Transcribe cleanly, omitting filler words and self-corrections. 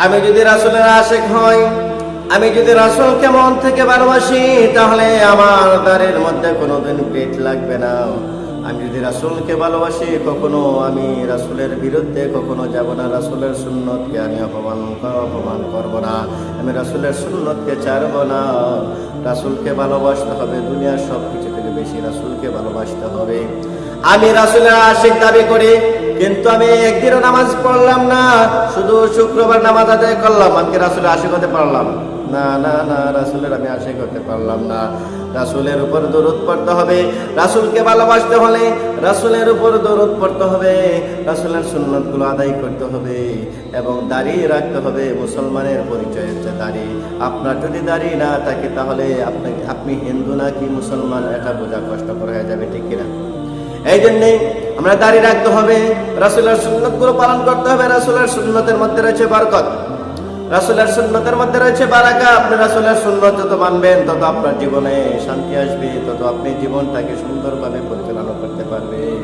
আমি যদি রাসূলের আশিক হই, আমি যদি রাসূলকে মন থেকে ভালোবাসি, তাহলে আমার দাড়ির মধ্যে কোনোদিন পেট লাগবে না। আমি যদি রাসূলকে ভালোবাসি, কখনো আমি রাসূলের বিরুদ্ধে কখনো যাব না। রাসূলের সুন্নতকে আমি অপমান করব না। আমি রাসূলের সুন্নতকে ছাড়ব না। রাসূলকে ভালোবাসতে হবে, দুনিয়ার সব কিছু থেকে বেশি রাসূলকে ভালোবাসতে হবে। আমি রাসূলের আশিক দাবি করি, কিন্তু আমি একদিনও নামাজ পড়লাম না, শুধু শুক্রবার নামাজ আদায় করলাম, আমি কি রাসূলের আশিক হতে পারলাম? না না না, রাসূলের আমি আশিক হতে পারলাম না। রাসূলের উপর দরুদ পড়তে হবে। রাসূলকে ভালোবাসতে হলে রাসূলের উপর দরুদ পড়তে হবে, রাসূলের সুন্নতগুলো আদায় করতে হবে এবং দাড়ি রাখতে হবে। মুসলমানের পরিচয় হচ্ছে দাড়ি। আপনার যদি দাড়ি না থাকে, তাহলে আপনি হিন্দু নাকি মুসলমান এটা বোঝা কষ্টকর হয়ে যাবে, ঠিক কিনা? এই জন্যে আমরা দাড়ি রাখতে হবে, রাসূলের সুন্নতগুলো পালন করতে হবে। রাসূলের সুন্নতের মধ্যে রয়েছে বরকত, রাসূলের সুন্নতের মধ্যে রয়েছে বারাকা। আপনি রাসূলের সুন্নত যত মানবেন, তত আপনার জীবনে শান্তি আসবে, তত আপনি জীবনটাকে সুন্দরভাবে পরিচালনা করতে পারবেন।